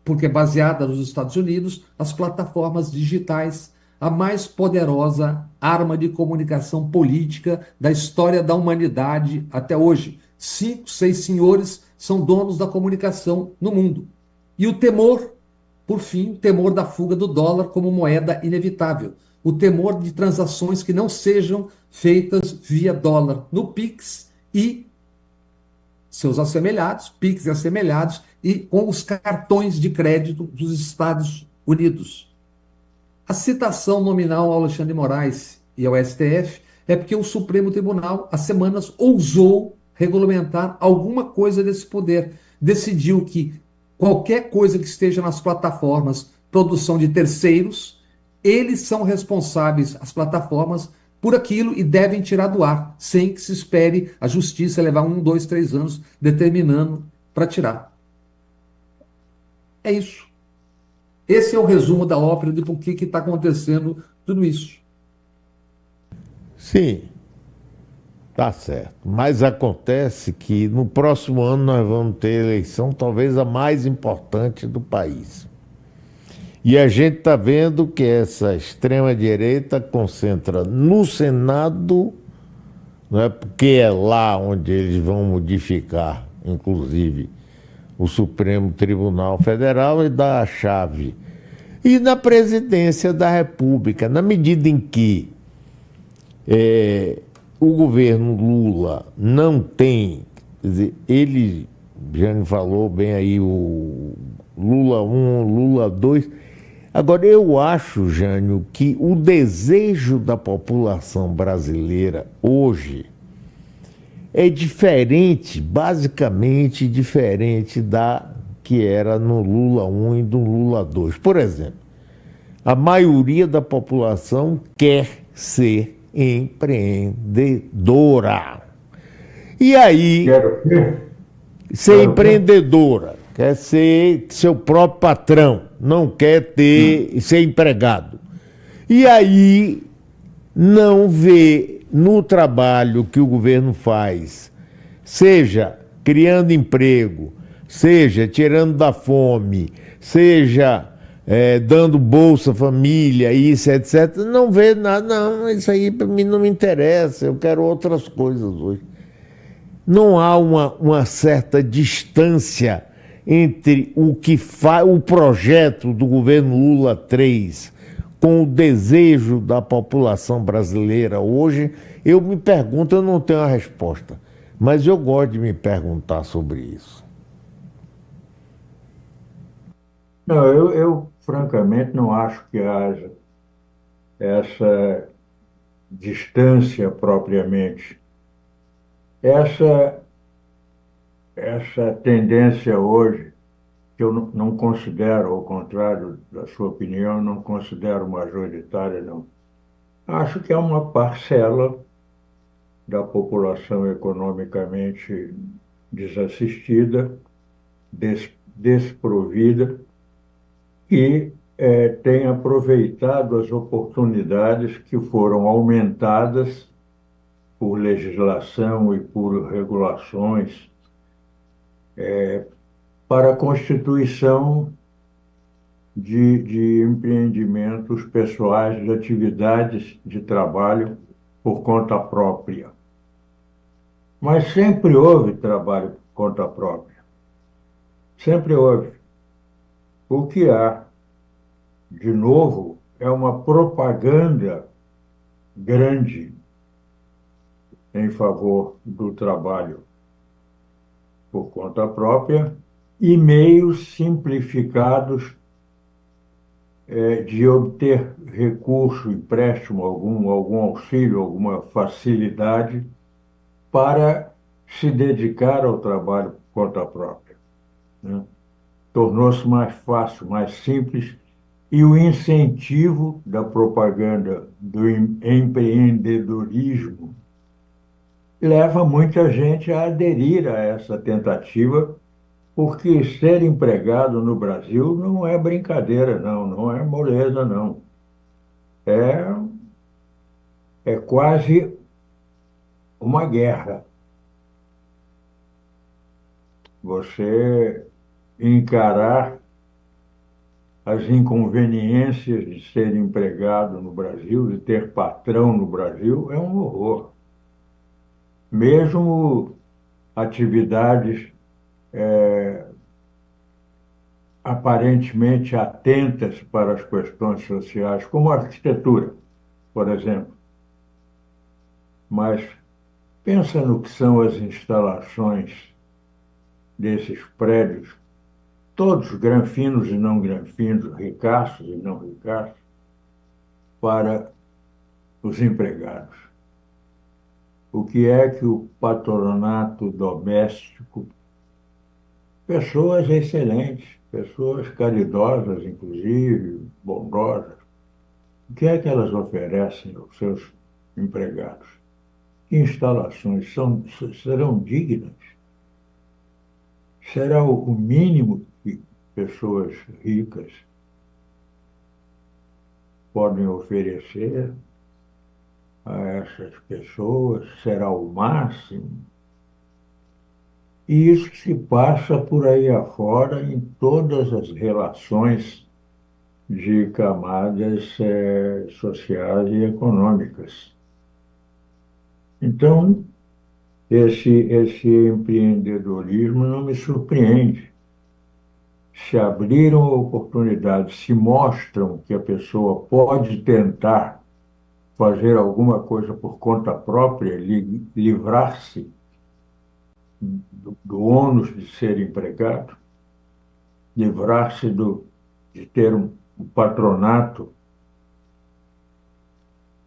porque é baseada nos Estados Unidos, as plataformas digitais, a mais poderosa arma de comunicação política da história da humanidade até hoje. 5, 6 senhores são donos da comunicação no mundo. E o temor, por fim, o temor da fuga do dólar como moeda inevitável. O temor de transações que não sejam feitas via dólar no Pix e seus assemelhados, Pix e assemelhados, e com os cartões de crédito dos Estados Unidos. A citação nominal ao Alexandre de Moraes e ao STF é porque o Supremo Tribunal, há semanas, ousou regulamentar alguma coisa desse poder. Decidiu que qualquer coisa que esteja nas plataformas, produção de terceiros, eles são responsáveis, as plataformas, por aquilo e devem tirar do ar, sem que se espere a justiça levar 1, 2, 3 anos determinando para tirar. É isso. Esse é o resumo da ópera de por que está acontecendo tudo isso. Sim, tá certo. Mas acontece que no próximo ano nós vamos ter eleição, talvez a mais importante do país. E a gente está vendo que essa extrema-direita concentra no Senado, não é, porque é lá onde eles vão modificar, inclusive, o Supremo Tribunal Federal e dar a chave. E na presidência da República, na medida em que o governo Lula não tem, quer dizer, ele, Jânio falou bem aí, o Lula 1, Lula 2. Agora, eu acho, Jânio, que o desejo da população brasileira hoje é diferente, basicamente diferente da que era no Lula 1 e do Lula 2. Por exemplo, a maioria da população quer ser empreendedora. E aí, ser empreendedora, quer ser seu próprio patrão, não quer ser empregado. E aí, não vê no trabalho que o governo faz, seja criando emprego, seja tirando da fome, seja dando Bolsa Família, isso, etc., não vê nada, não, isso aí para mim não me interessa, eu quero outras coisas hoje. Não há uma certa distância entre o que faz o projeto do governo Lula 3 com o desejo da população brasileira hoje. Eu me pergunto, eu não tenho a resposta, mas eu gosto de me perguntar sobre isso. Não, eu francamente não acho que haja essa distância propriamente. Essa tendência hoje que eu não considero, ao contrário da sua opinião, não considero majoritária, não. Acho que é uma parcela da população economicamente desassistida, desprovida, que tem aproveitado as oportunidades que foram aumentadas por legislação e por regulações para a constituição de empreendimentos pessoais, de atividades de trabalho por conta própria. Mas sempre houve trabalho por conta própria. Sempre houve. O que há, de novo, é uma propaganda grande em favor do trabalho por conta própria e meios simplificados de obter recurso, empréstimo, algum auxílio, alguma facilidade para se dedicar ao trabalho por conta própria, né? Tornou-se mais fácil, mais simples, e o incentivo da propaganda do empreendedorismo leva muita gente a aderir a essa tentativa, porque ser empregado no Brasil não é brincadeira, não, não é moleza, não. É, é quase uma guerra. Você encarar as inconveniências de ser empregado no Brasil, de ter patrão no Brasil, é um horror. Mesmo atividades aparentemente atentas para as questões sociais, como a arquitetura, por exemplo. Mas pensa no que são as instalações desses prédios, todos granfinos e não granfinos, ricaços e não ricaços, para os empregados. O que é que o patronato doméstico, pessoas excelentes, pessoas caridosas, inclusive, bondosas, o que é que elas oferecem aos seus empregados? Que instalações serão dignas? Será o mínimo que pessoas ricas podem oferecer a essas pessoas? Será o máximo? E isso se passa por aí afora em todas as relações de camadas sociais e econômicas. Então, esse empreendedorismo não me surpreende. Se abriram oportunidades, se mostram que a pessoa pode tentar fazer alguma coisa por conta própria, livrar-se do ônus de ser empregado, livrar-se de ter um patronato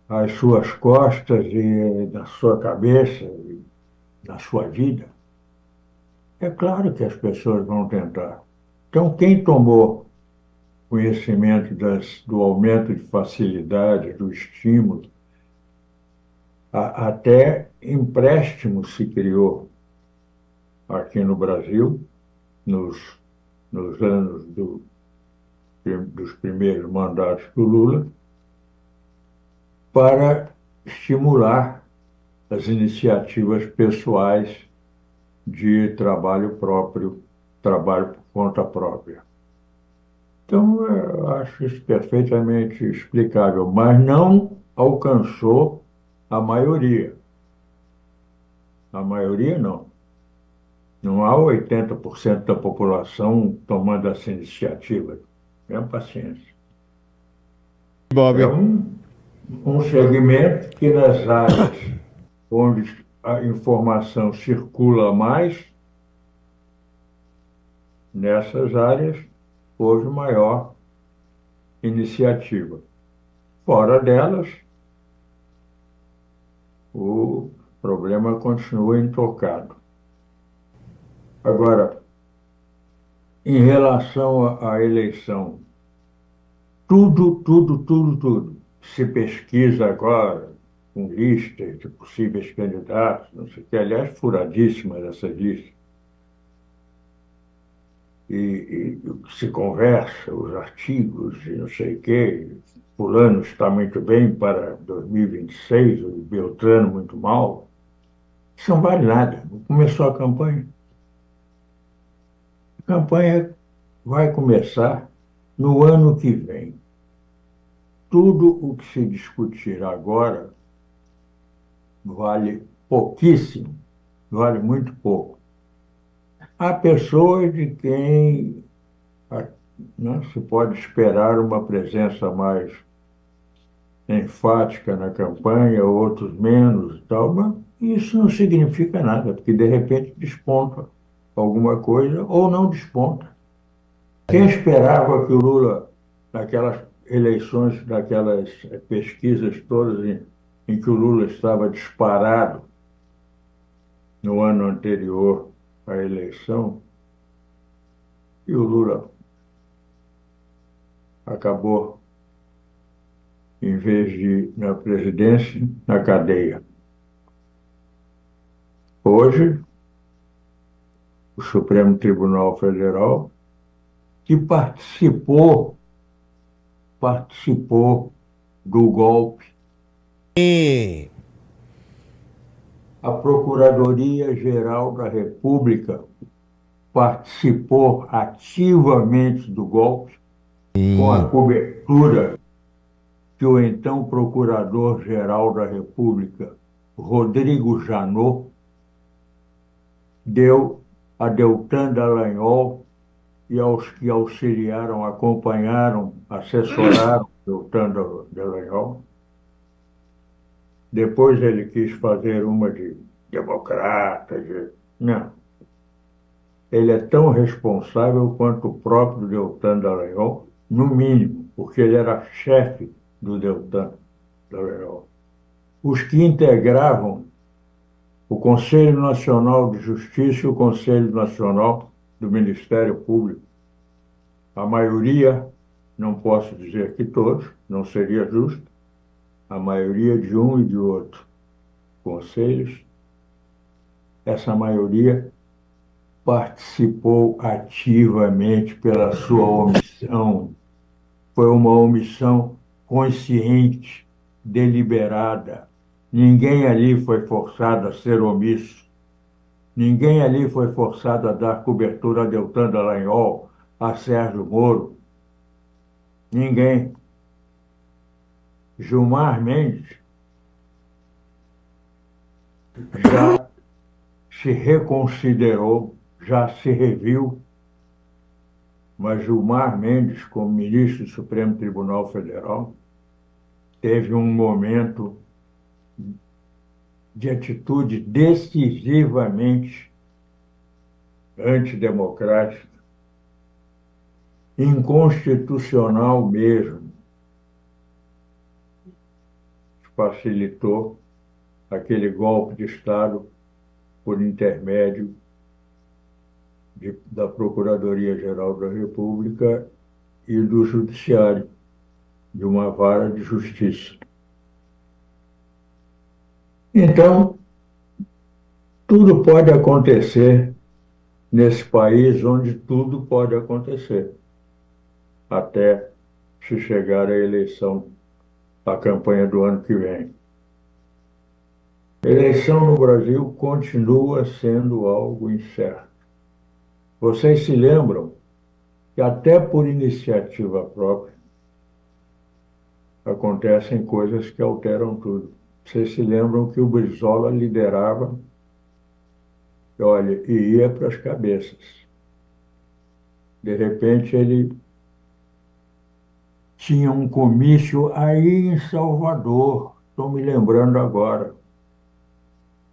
às suas costas e na sua cabeça, e na sua vida. É claro que as pessoas vão tentar. Então, quem tomou conhecimento do aumento de facilidade, do estímulo, até empréstimo se criou aqui no Brasil, nos anos dos primeiros mandatos do Lula, para estimular as iniciativas pessoais de trabalho próprio, trabalho por conta própria. Então, eu acho isso perfeitamente explicável, mas não alcançou a maioria. A maioria, não. Não há 80% da população tomando essa iniciativa. Tenha paciência. Bob. É um segmento que nas áreas onde a informação circula mais, nessas áreas houve maior iniciativa. Fora delas, o problema continua intocado. Agora, em relação à eleição, tudo se pesquisa agora com listas de possíveis candidatos, não sei o que, aliás, furadíssimas essas listas. E se conversa, os artigos, e não sei o quê. Fulano está muito bem para 2026, o Beltrano muito mal. Isso não vale nada. Começou a campanha. A campanha vai começar no ano que vem. Tudo o que se discutir agora vale pouquíssimo, vale muito pouco. Há pessoas de quem não se pode esperar uma presença mais enfática na campanha, outros menos e tal, mas isso não significa nada, porque de repente desponta alguma coisa ou não desponta. Quem esperava que o Lula, naquelas eleições, naquelas pesquisas todas em que o Lula estava disparado no ano anterior à eleição, e o Lula acabou, em vez de ir na presidência, na cadeia. Hoje, o Supremo Tribunal Federal, que participou do golpe, a Procuradoria-Geral da República participou ativamente do golpe, com a cobertura que o então Procurador-Geral da República, Rodrigo Janot, deu a Deltan Dallagnol e aos que auxiliaram, acompanharam, assessoraram Deltan Dallagnol. Depois ele quis fazer uma de democrata. Não. Ele é tão responsável quanto o próprio Deltan Dallagnol, no mínimo, porque ele era chefe do Deltan Dallagnol. Os que integravam o Conselho Nacional de Justiça e o Conselho Nacional do Ministério Público, a maioria, não posso dizer que todos, não seria justo, a maioria de um e de outro conselhos, essa maioria participou ativamente pela sua omissão. Foi uma omissão consciente, deliberada. Ninguém ali foi forçado a ser omisso. Ninguém ali foi forçado a dar cobertura a Deltan Dallagnol, a Sérgio Moro. Ninguém. Gilmar Mendes já se reconsiderou, já se reviu, mas Gilmar Mendes, como ministro do Supremo Tribunal Federal, teve um momento de atitude decisivamente antidemocrática, inconstitucional mesmo. Facilitou aquele golpe de Estado por intermédio da Procuradoria-Geral da República e do Judiciário, de uma vara de justiça. Então, tudo pode acontecer nesse país onde tudo pode acontecer, até se chegar à eleição, à campanha do ano que vem. A eleição no Brasil continua sendo algo incerto. Vocês se lembram que até por iniciativa própria acontecem coisas que alteram tudo. Vocês se lembram que o Brizola liderava, olha, e ia para as cabeças. De repente ele tinha um comício aí em Salvador, estou me lembrando agora.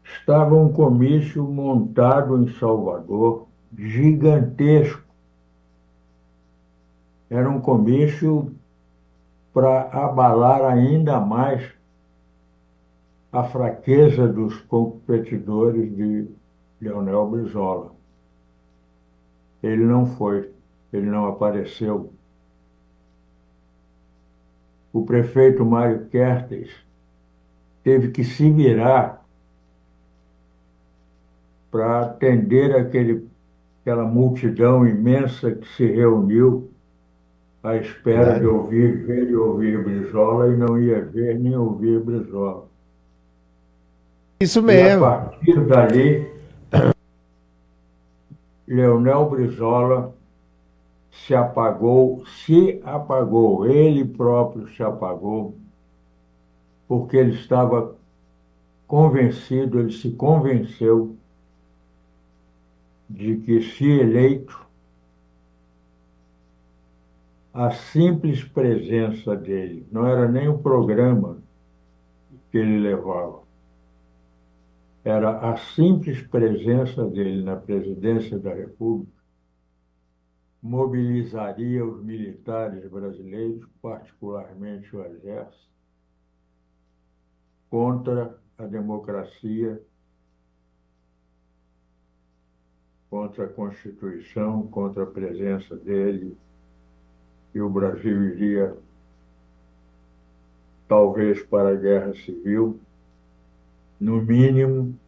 Estava um comício montado em Salvador, gigantesco. Era um comício para abalar ainda mais a fraqueza dos competidores de Leonel Brizola. Ele não foi. ele não apareceu. O prefeito Mário Kertes teve que se virar para atender aquela multidão imensa que se reuniu à espera de ver e ouvir Brizola e não ia ver nem ouvir Brizola. Isso E a mesmo. partir dali, Leonel Brizola se apagou, ele próprio se apagou, porque ele estava convencido, ele se convenceu de que, se eleito, a simples presença dele, não era nem o programa que ele levava, era a simples presença dele na presidência da República, mobilizaria os militares brasileiros, particularmente o Exército, contra a democracia, contra a Constituição, contra a presença dele, e o Brasil iria, talvez, para a guerra civil, no mínimo,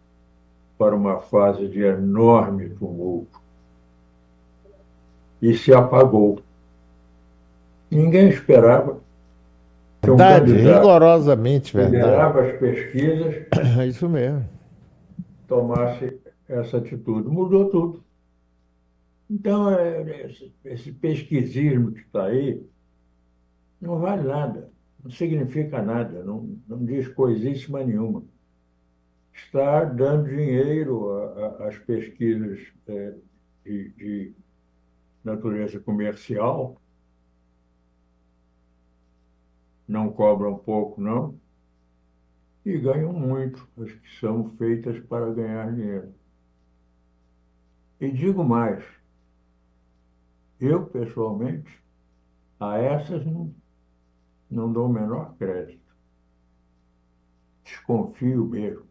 para uma fase de enorme tumulto. E se apagou. Ninguém esperava que um Verdade, candidato rigorosamente que verdade. liderava as pesquisas É isso mesmo. tomasse essa atitude. Mudou tudo. Então, esse pesquisismo que está aí não vale nada, não significa nada, não diz coisíssima nenhuma. Está dando dinheiro às pesquisas de natureza comercial, não cobram pouco, não, e ganham muito, as que são feitas para ganhar dinheiro. E digo mais, eu, pessoalmente, a essas não dou o menor crédito. Desconfio mesmo.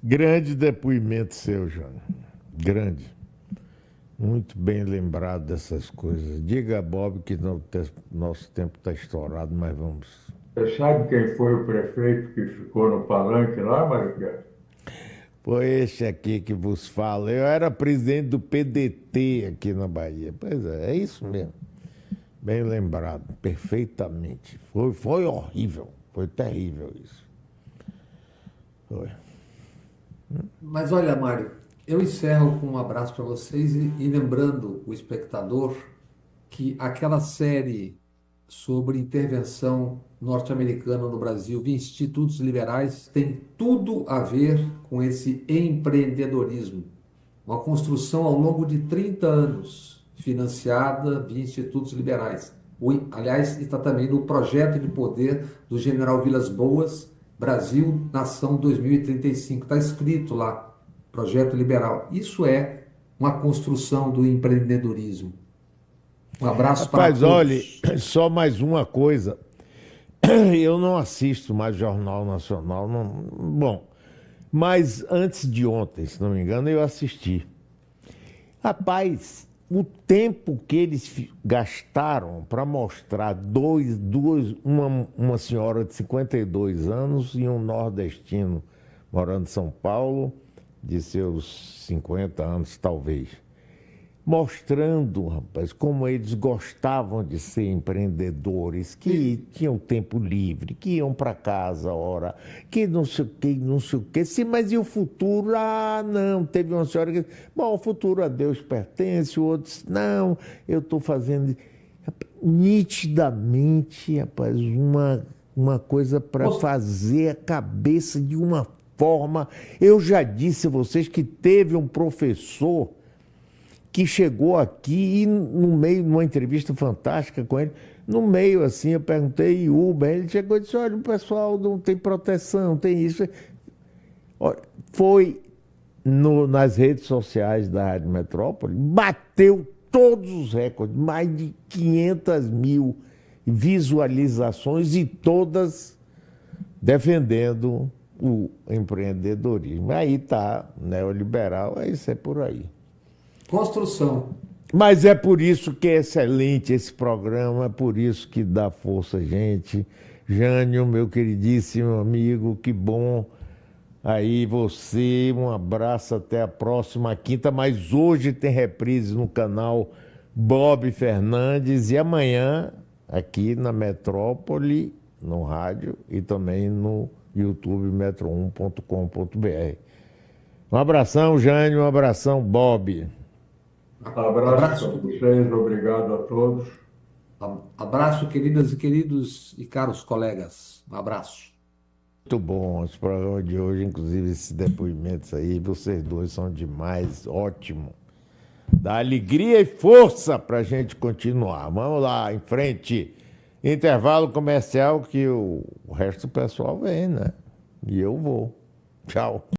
Grande depoimento seu, Jânio. Grande. Muito bem lembrado dessas coisas. Diga a Bob que nosso tempo está estourado, mas vamos. Você sabe quem foi o prefeito que ficou no palanque lá, Mário? Foi este aqui que vos fala. Eu era presidente do PDT aqui na Bahia. Pois é isso mesmo. Bem lembrado, perfeitamente. Foi horrível, foi terrível isso. Foi. Mas olha, Mário, eu encerro com um abraço para vocês e lembrando o espectador que aquela série sobre intervenção norte-americana no Brasil via institutos liberais tem tudo a ver com esse empreendedorismo. Uma construção ao longo de 30 anos, financiada via institutos liberais. Aliás, está também no projeto de poder do general Vilas Boas, Brasil, Nação 2035. Está escrito lá, projeto liberal. Isso é uma construção do empreendedorismo. Um abraço para Rapaz, todos. olhe, só mais uma coisa. Eu não assisto mais Jornal Nacional. Bom, mas antes de ontem, se não me engano, eu assisti. Rapaz, o tempo que eles gastaram para mostrar uma senhora de 52 anos e um nordestino morando em São Paulo, de seus 50 anos, talvez. Mostrando, rapaz, como eles gostavam de ser empreendedores, que tinham tempo livre, que iam para casa, ora, que não sei o que, não sei o que. Sim, mas e o futuro? Ah, não, teve uma senhora que disse, bom, o futuro a Deus pertence, o outro disse, não, eu estou fazendo... Nitidamente, rapaz, uma coisa para fazer a cabeça de uma forma... Eu já disse a vocês que teve um professor que chegou aqui e no meio, numa entrevista fantástica com ele, no meio assim, eu perguntei, Uber, ele chegou e disse, olha, o pessoal não tem proteção, tem isso. Olha, foi nas redes sociais da Rádio Metrópole, bateu todos os recordes, mais de 500 mil visualizações e todas defendendo o empreendedorismo. Aí tá, neoliberal, isso é por aí. Construção. Mas é por isso que é excelente esse programa, é por isso que dá força, gente. Jânio, meu queridíssimo amigo, que bom. Aí você, um abraço, até a próxima quinta. Mas hoje tem reprise no canal Bob Fernandes e amanhã aqui na Metrópole, no rádio e também no YouTube metro1.com.br. Um abração, Jânio, um abração, Bob. Abraço a vocês, obrigado a todos. Abraço, queridas e queridos e caros colegas. Um abraço. Muito bom esse programa de hoje, inclusive esses depoimentos aí, vocês dois são demais, ótimo. Dá alegria e força para a gente continuar. Vamos lá, em frente. Intervalo comercial que o resto do pessoal vem, né? E eu vou. Tchau.